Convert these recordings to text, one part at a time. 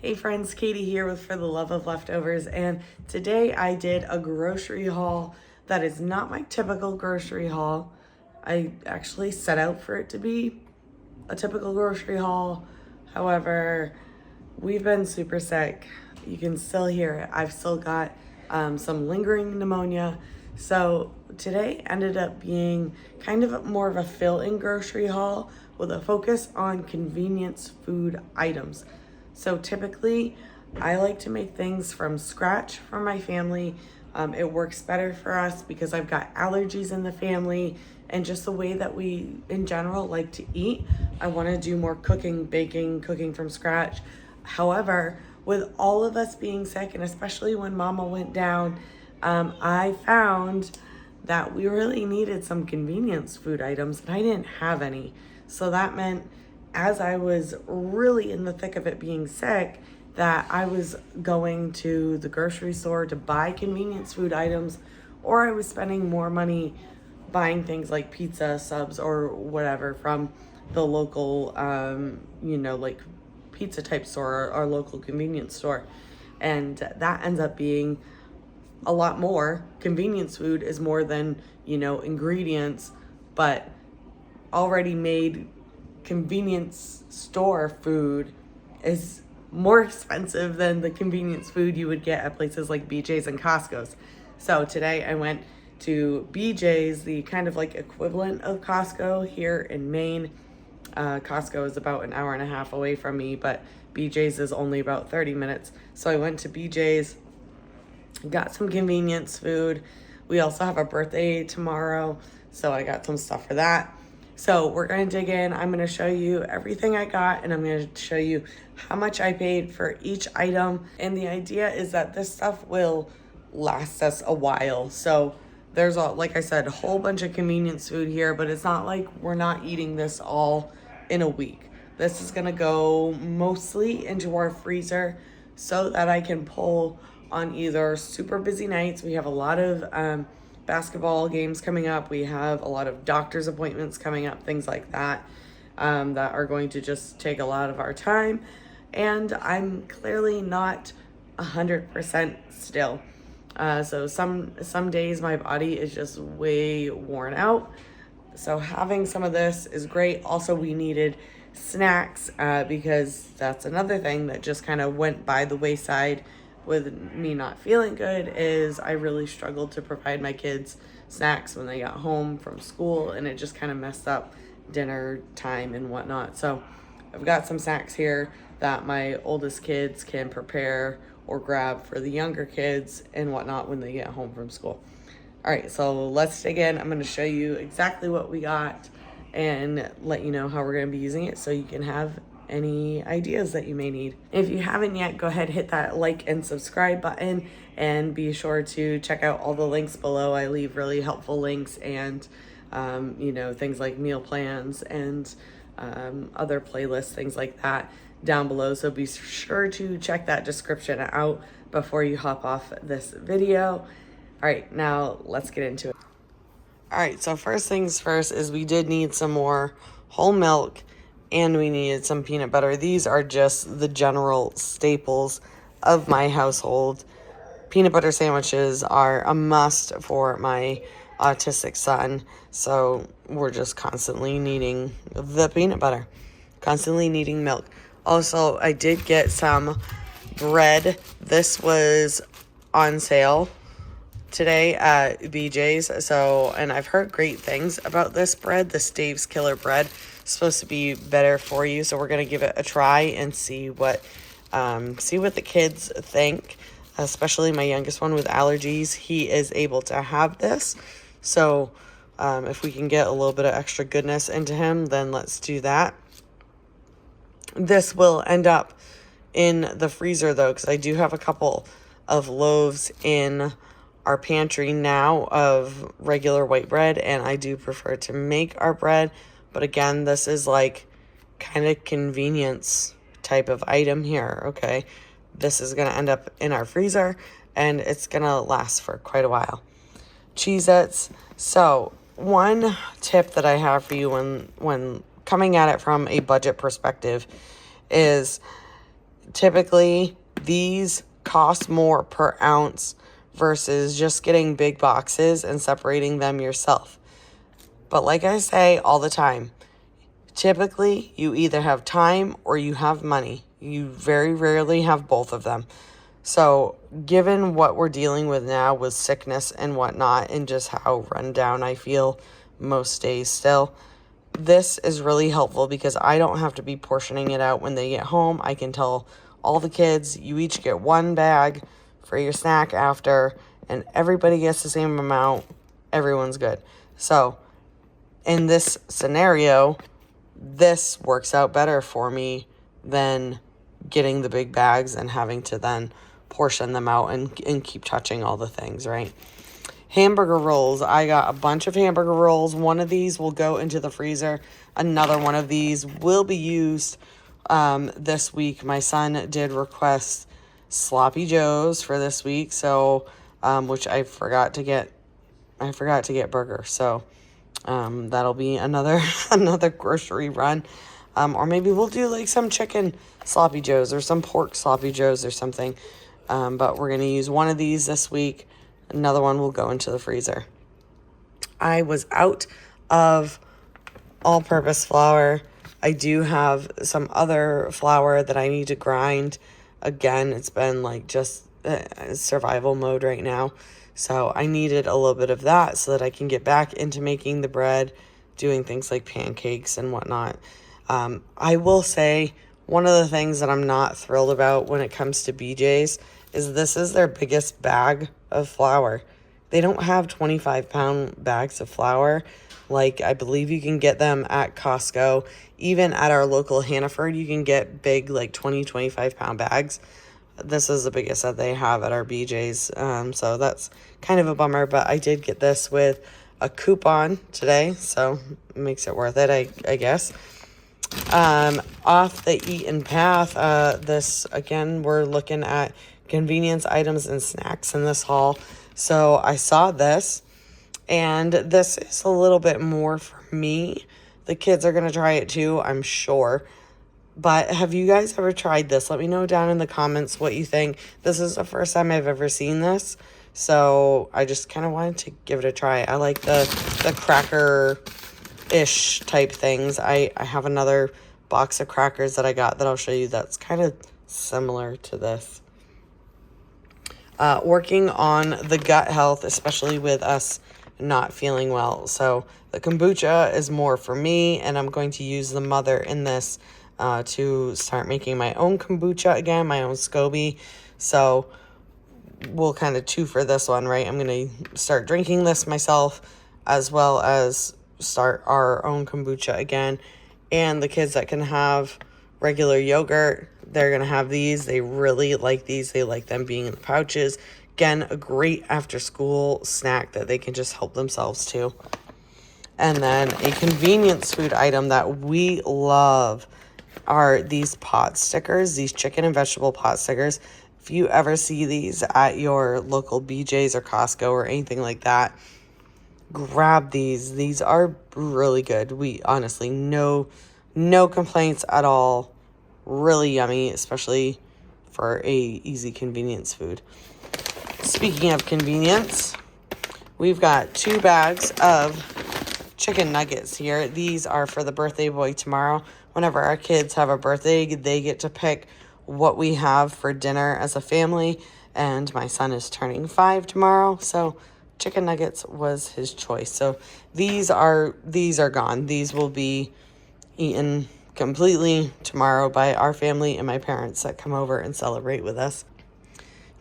Hey friends, Katie here with For the Love of Leftovers, and today I did a grocery haul that is not my typical grocery haul. I actually set out for it to be a typical grocery haul. However, we've been super sick. You can still hear it. I've still got some lingering pneumonia. So today ended up being kind of more of a fill-in grocery haul with a focus on convenience food items. So typically, I like to make things from scratch for my family. It works better for us because I've got allergies in the family and just the way that we, in general, like to eat. I want to do more cooking, baking, cooking from scratch. However, with all of us being sick, and especially when Mama went down, I found that we really needed some convenience food items, and I didn't have any. So that meant as I was really in the thick of it being sick, that I was going to the grocery store to buy convenience food items, or I was spending more money buying things like pizza subs or whatever from the local, like pizza type store or our local convenience store. And that ends up being a lot more. Convenience food is more than, ingredients, but already made convenience store food is more expensive than the convenience food you would get at places like Bjs and Costco's. So today I went to Bjs, the kind of like equivalent of Costco here in Maine. Costco is about an hour and a half away from me, but Bjs is only about 30 minutes. So I went to Bjs, got some convenience food. We also have a birthday tomorrow, so I got some stuff for that. So we're going to dig in. I'm going to show you everything I got, and I'm going to show you how much I paid for each item. And the idea is that this stuff will last us a while. So there's, like I said, a whole bunch of convenience food here, but it's not like we're not eating this all in a week. This is going to go mostly into our freezer so that I can pull on either super busy nights. We have a lot of basketball games coming up. We have a lot of doctor's appointments coming up, things like that, that are going to just take a lot of our time. And I'm clearly not 100% still. So some days my body is just way worn out. So having some of this is great. Also, we needed snacks because that's another thing that just kind of went by the wayside with me not feeling good, is I really struggled to provide my kids snacks when they got home from school, and it just kind of messed up dinner time and whatnot. So I've got some snacks here that my oldest kids can prepare or grab for the younger kids and whatnot when they get home from school. All right, so let's dig in. I'm going to show you exactly what we got and let you know how we're going to be using it so you can have any ideas that you may need. If you haven't yet, go ahead, hit that like and subscribe button, and be sure to check out all the links below. I leave really helpful links and things like meal plans and other playlists, things like that down below. So be sure to check that description out before you hop off this video. All right, now let's get into it. All right, so first things first is we did need some more whole milk, and we needed some peanut butter. These are just the general staples of my household. Peanut butter sandwiches are a must for my autistic son, so we're just constantly needing the peanut butter, constantly needing milk. Also, I did get some bread. This was on sale today at Bjs. So, and I've heard great things about this bread, the Staves Killer bread. It's supposed to be better for you, so we're gonna give it a try and see what the kids think. Especially my youngest one with allergies, he is able to have this. So, if we can get a little bit of extra goodness into him, then let's do that. This will end up in the freezer though, because I do have a couple of loaves in our pantry now of regular white bread, and I do prefer to make our bread. But again, this is like kind of convenience type of item here, okay? This is going to end up in our freezer, and it's going to last for quite a while. Cheez-Its. So one tip that I have for you when coming at it from a budget perspective is typically these cost more per ounce versus just getting big boxes and separating them yourself. But like I say all the time, typically you either have time or you have money. You very rarely have both of them. So given what we're dealing with now with sickness and whatnot, and just how run down I feel most days still, this is really helpful because I don't have to be portioning it out when they get home. I can tell all the kids, you each get one bag for your snack after, and everybody gets the same amount. Everyone's good. So in this scenario, this works out better for me than getting the big bags and having to then portion them out and keep touching all the things, right? Hamburger rolls. I got a bunch of hamburger rolls. One of these will go into the freezer. Another one of these will be used this week. My son did request Sloppy Joes for this week, so which I forgot to get burger. So that'll be another grocery run. Or maybe we'll do like some chicken Sloppy Joes or some pork Sloppy Joes or something. But we're going to use one of these this week. Another one will go into the freezer. I was out of all-purpose flour. I do have some other flour that I need to grind. Again, it's been like just survival mode right now. So I needed a little bit of that so that I can get back into making the bread, doing things like pancakes and whatnot. I will say one of the things that I'm not thrilled about when it comes to Bjs is this is their biggest bag of flour. They don't have 25-pound bags of flour. Like, I believe you can get them at Costco. Even at our local Hannaford, you can get big, like 25-pound bags. This is the biggest that they have at our Bjs. So that's kind of a bummer, but I did get this with a coupon today, so it makes it worth it, I guess. Off the eaten path, this, again, we're looking at convenience items and snacks in this haul. So I saw this, and this is a little bit more for me. The kids are going to try it too, I'm sure. But have you guys ever tried this? Let me know down in the comments what you think. This is the first time I've ever seen this, so I just kind of wanted to give it a try. I like the cracker-ish type things. I have another box of crackers that I got that I'll show you that's kind of similar to this. Working on the gut health, especially with us not feeling well. So the kombucha is more for me, and I'm going to use the mother in this to start making my own kombucha again, my own SCOBY. So we'll kind of two for this one, right? I'm going to start drinking this myself as well as start our own kombucha again. And the kids that can have regular yogurt, they're going to have these. They really like these. They like them being in the pouches. Again, a great after-school snack that they can just help themselves to. And then a convenience food item that we love are these pot stickers, these chicken and vegetable pot stickers. If you ever see these at your local BJ's or Costco or anything like that, grab these. These are really good. We honestly, no complaints at all. Really yummy, especially for a easy convenience food. Speaking of convenience, we've got 2 bags of chicken nuggets here. These are for the birthday boy tomorrow. Whenever our kids have a birthday, they get to pick what we have for dinner as a family. And my son is turning 5 tomorrow, so chicken nuggets was his choice. So these are gone. These will be eaten completely tomorrow by our family and my parents that come over and celebrate with us.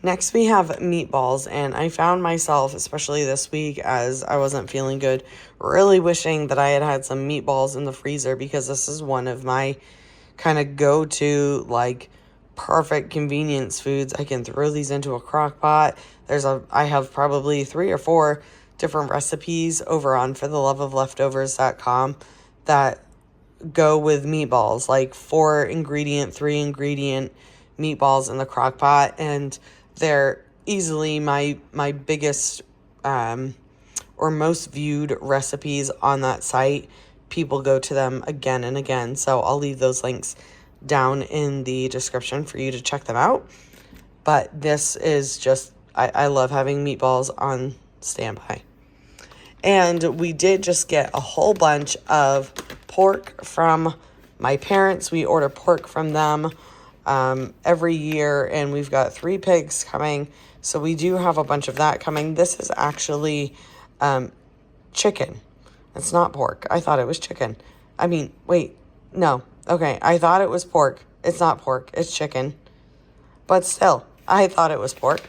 Next, we have meatballs, and I found myself, especially this week, as I wasn't feeling good, really wishing that I had some meatballs in the freezer, because this is one of my kind of go-to, like, perfect convenience foods. I can throw these into a crock pot. I have probably 3 or 4 different recipes over on fortheloveofleftovers.com that go with meatballs, like 4 ingredient, 3 ingredient meatballs in the crock pot, and they're easily my biggest or most viewed recipes on that site. People go to them again and again, so I'll leave those links down in the description for you to check them out. But this is just, I love having meatballs on standby. And we did just get a whole bunch of pork from my parents. We order pork from them every year, and we've got 3 pigs coming. So we do have a bunch of that coming. This is actually chicken. It's not pork. I thought it was chicken. I mean, wait, no. Okay, I thought it was pork. It's not pork. It's chicken. But still, I thought it was pork.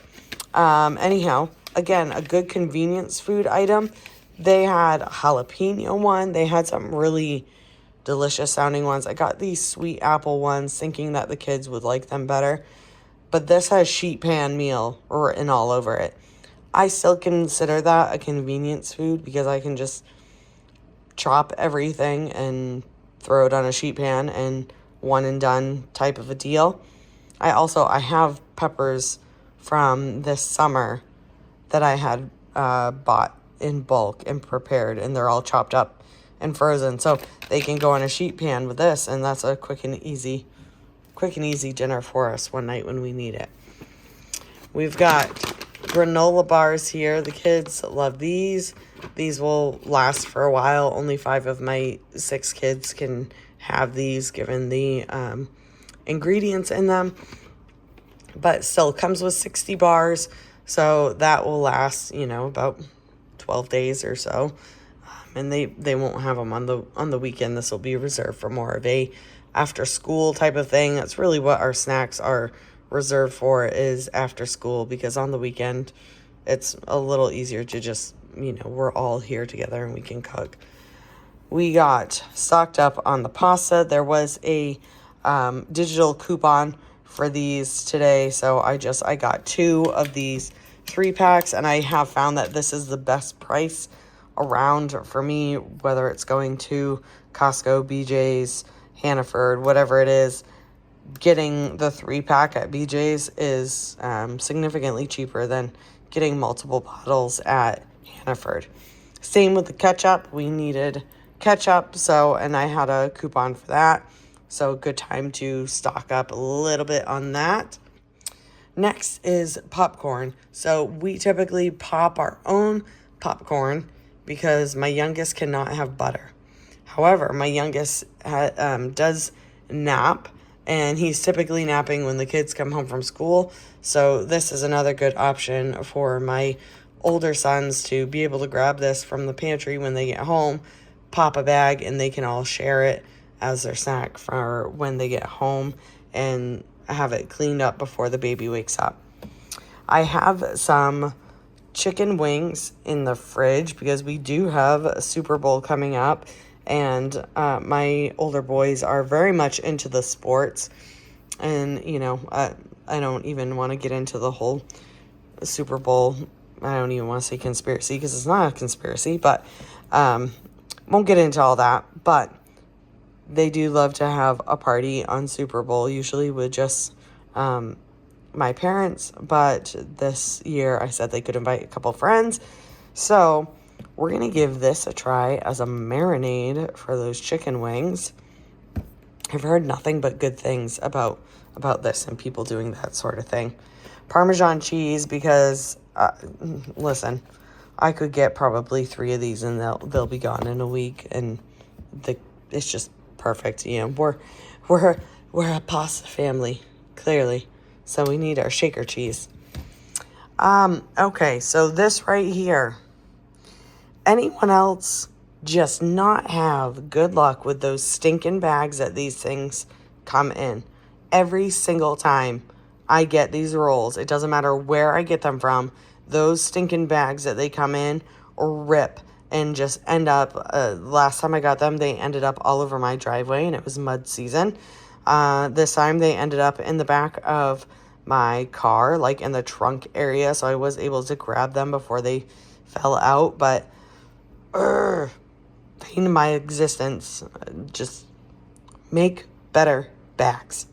Anyhow, again, a good convenience food item. They had a jalapeno one. They had some really delicious sounding ones. I got these sweet apple ones thinking that the kids would like them better. But this has sheet pan meal written all over it. I still consider that a convenience food because I can just chop everything and throw it on a sheet pan and one and done type of a deal. I have peppers from this summer that I had bought in bulk and prepared, and they're all chopped up and frozen, so they can go on a sheet pan with this, and that's a quick and easy dinner for us one night when we need it. We've got granola bars here. The kids love these. These will last for a while. Only 5 of my 6 kids can have these given the ingredients in them, but still comes with 60 bars, so that will last, about 12 days or so. And they won't have them on the weekend. This will be reserved for more of a after school type of thing. That's really what our snacks are reserved for, is after school, because on the weekend it's a little easier to just, we're all here together and we can cook. We got stocked up on the pasta. There was a digital coupon for these today, so I got 2 of these 3-packs, and I have found that this is the best price around for me, whether it's going to Costco, BJ's, Hannaford, whatever it is. Getting the 3-pack at BJ's is significantly cheaper than getting multiple bottles at Hannaford. Same with the ketchup. We needed ketchup, and I had a coupon for that, so good time to stock up a little bit on that. Next is popcorn. So we typically pop our own popcorn because my youngest cannot have butter. However, my youngest does nap, and he's typically napping when the kids come home from school. So this is another good option for my older sons to be able to grab this from the pantry when they get home, pop a bag, and they can all share it as their snack for when they get home and have it cleaned up before the baby wakes up. I have some chicken wings in the fridge because we do have a Super Bowl coming up, and my older boys are very much into the sports, and I don't even want to get into the whole Super Bowl. I don't even want to say conspiracy because it's not a conspiracy, but won't get into all that. But they do love to have a party on Super Bowl, usually with just my parents, but this year I said they could invite a couple friends. So we're going to give this a try as a marinade for those chicken wings. I've heard nothing but good things about this and people doing that sort of thing. Parmesan cheese, because, listen, I could get probably 3 of these and they'll be gone in a week, and it's just perfect. We're a pasta family, clearly, so we need our shaker cheese. Okay, so this right here, anyone else just not have good luck with those stinking bags that these things come in? Every single time I get these rolls, it doesn't matter where I get them from, those stinking bags that they come in rip and just end up, last time I got them, they ended up all over my driveway, and it was mud season. This time they ended up in the back of my car, like in the trunk area, so I was able to grab them before they fell out, but pain in my existence. Just make better bags,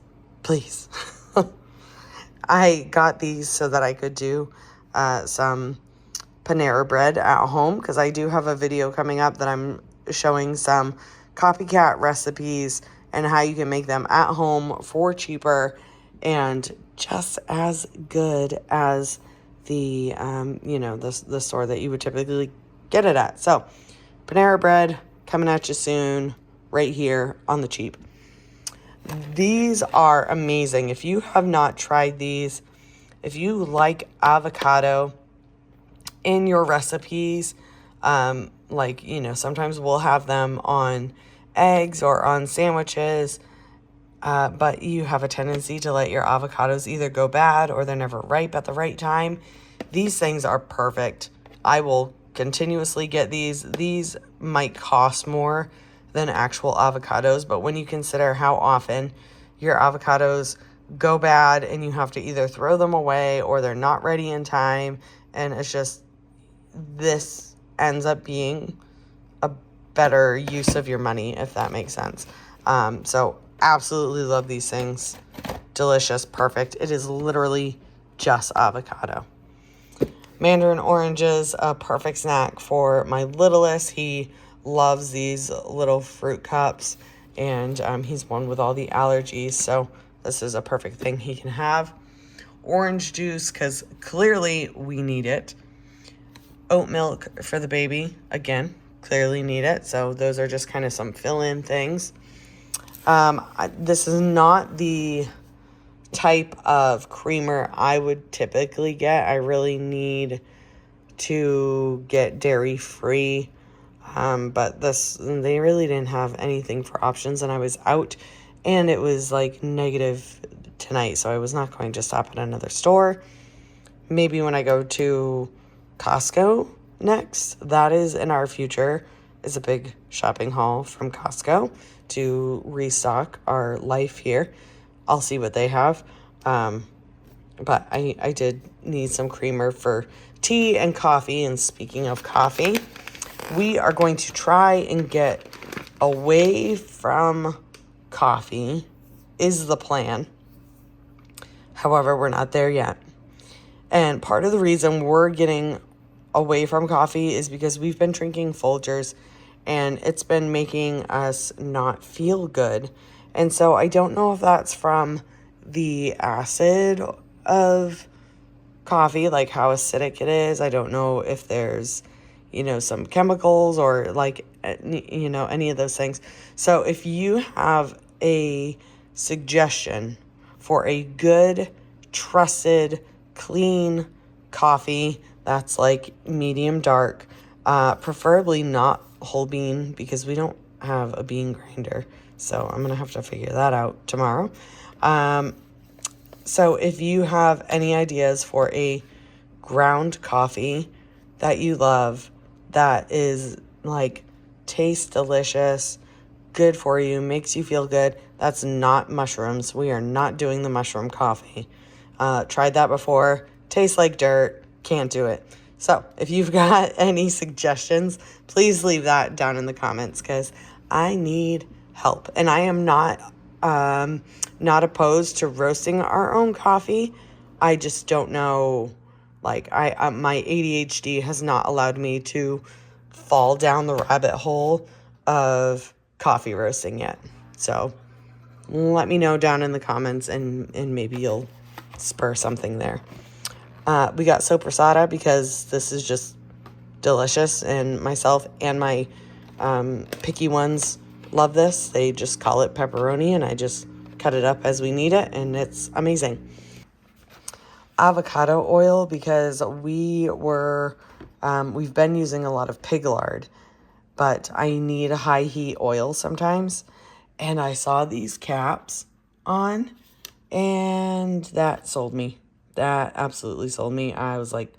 please. I got these so that I could do some Panera bread at home, because I do have a video coming up that I'm showing some copycat recipes and how you can make them at home for cheaper and just as good as the, the store that you would typically get it at. So, Panera Bread coming at you soon, right here on the cheap. These are amazing. If you have not tried these, if you like avocado in your recipes, sometimes we'll have them on eggs or on sandwiches, but you have a tendency to let your avocados either go bad or they're never ripe at the right time. These things are perfect. I will continuously get these. These might cost more than actual avocados, but when you consider how often your avocados go bad and you have to either throw them away or they're not ready in time, and it's just, this ends up being a better use of your money, if that makes sense. So absolutely love these things. Delicious, perfect. It is literally just avocado. Mandarin oranges, a perfect snack for my littlest. He loves these little fruit cups, and he's one with all the allergies, so this is a perfect thing he can have. Orange juice, because clearly we need it. Oat milk for the baby, again, clearly need it. So those are just kind of some fill-in things. This is not the type of creamer I would typically get. I really need to get dairy-free. But they really didn't have anything for options, and I was out, and it was like negative tonight, so I was not going to stop at another store. Maybe when I go to Costco next, that is in our future, is a big shopping haul from Costco to restock our life here. I'll see what they have. But I did need some creamer for tea and coffee. And speaking of coffee, we are going to try and get away from coffee, is the plan. However, we're not there yet. And part of the reason we're getting away from coffee is because we've been drinking Folgers, and it's been making us not feel good. And so I don't know if that's from the acid of coffee, like how acidic it is. I don't know if there's, some chemicals or any of those things. So if you have a suggestion for a good, trusted, clean coffee that's like medium dark, preferably not whole bean, because we don't have a bean grinder. So I'm going to have to figure that out tomorrow. So if you have any ideas for a ground coffee that you love, that is like tastes delicious, good for you, makes you feel good, that's not mushrooms. We are not doing the mushroom coffee. Tried that before, tastes like dirt, can't do it. So if you've got any suggestions, please leave that down in the comments, because I need help. And I am not opposed to roasting our own coffee. I just don't know, like my ADHD has not allowed me to fall down the rabbit hole of coffee roasting yet. So let me know down in the comments, and maybe you'll spur something there. We got sopressata because this is just delicious, and myself and my picky ones love this. They just call it pepperoni, and I just cut it up as we need it, and it's amazing. Avocado oil, because we've been using a lot of pig lard, but I need a high heat oil sometimes, and I saw these caps on, and that sold me. That absolutely sold me. I was like,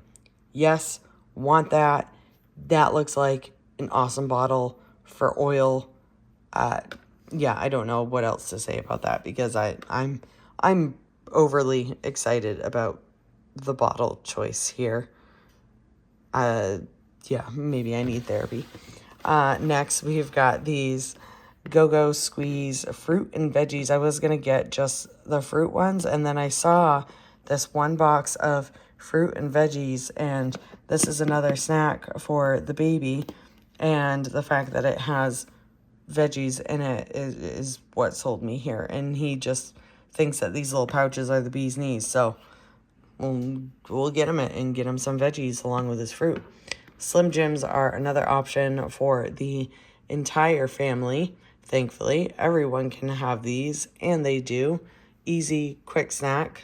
yes, want that. That looks like an awesome bottle for oil. Yeah, I don't know what else to say about that, because I'm overly excited about the bottle choice here. Yeah, maybe I need therapy. Next, we've got these Go-Go Squeeze fruit and veggies. I was going to get just the fruit ones, and then I saw this one box of fruit and veggies, and this is another snack for the baby, and the fact that it has veggies in it is what sold me here. And he just thinks that these little pouches are the bee's knees. So we'll get him it and get him some veggies along with his fruit. Slim Jims are another option for the entire family. Thankfully, everyone can have these, and they do. Easy, quick snack,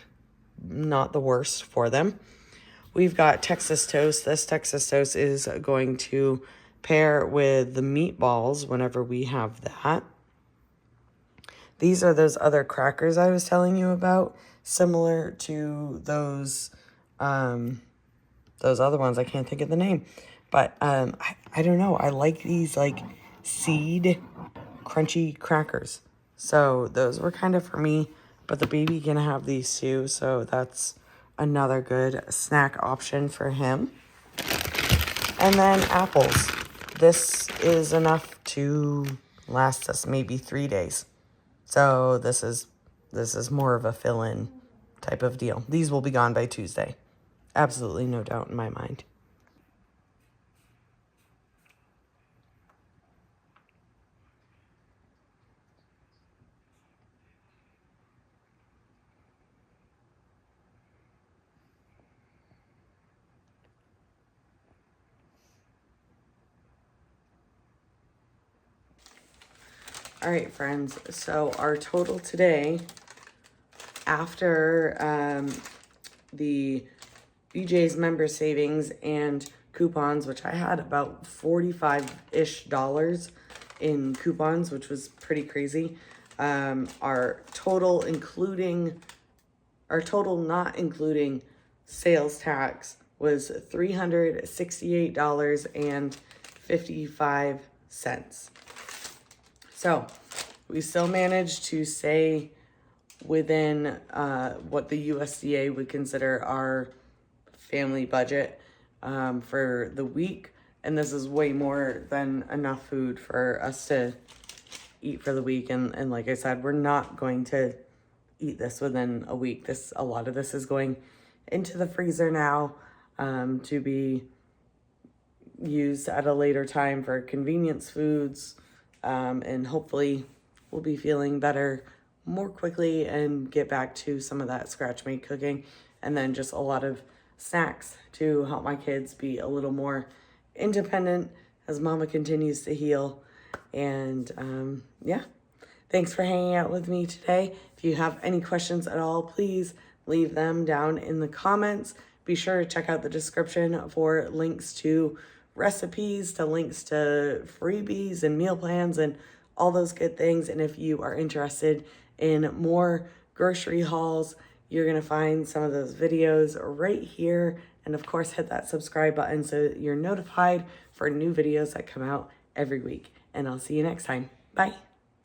not the worst for them. We've got Texas toast. This Texas toast is going to pair with the meatballs whenever we have that. These are those other crackers I was telling you about, similar to those other ones. I can't think of the name, but I don't know. I like these like seed crunchy crackers. So those were kind of for me, but the baby can have these too. So that's another good snack option for him. And then apples. This is enough to last us maybe 3 days. So this is more of a fill-in type of deal. These will be gone by Tuesday. Absolutely no doubt in my mind. All right, friends. So our total today, after the Bjs member savings and coupons, which I had about $45-ish in coupons, which was pretty crazy. Our total not including sales tax was $368.55. So we still managed to stay within what the USDA would consider our family budget for the week. And this is way more than enough food for us to eat for the week. And like I said, we're not going to eat this within a week. A lot of this is going into the freezer now to be used at a later time for convenience foods. And hopefully we'll be feeling better more quickly and get back to some of that scratch made cooking, and then just a lot of snacks to help my kids be a little more independent as mama continues to heal. And yeah, thanks for hanging out with me today. If you have any questions at all, please leave them down in the comments. Be sure to check out the description for links to recipes, to links to freebies and meal plans and all those good things. And if you are interested in more grocery hauls, you're going to find some of those videos right here. And of course, hit that subscribe button so you're notified for new videos that come out every week. And I'll see you next time. Bye.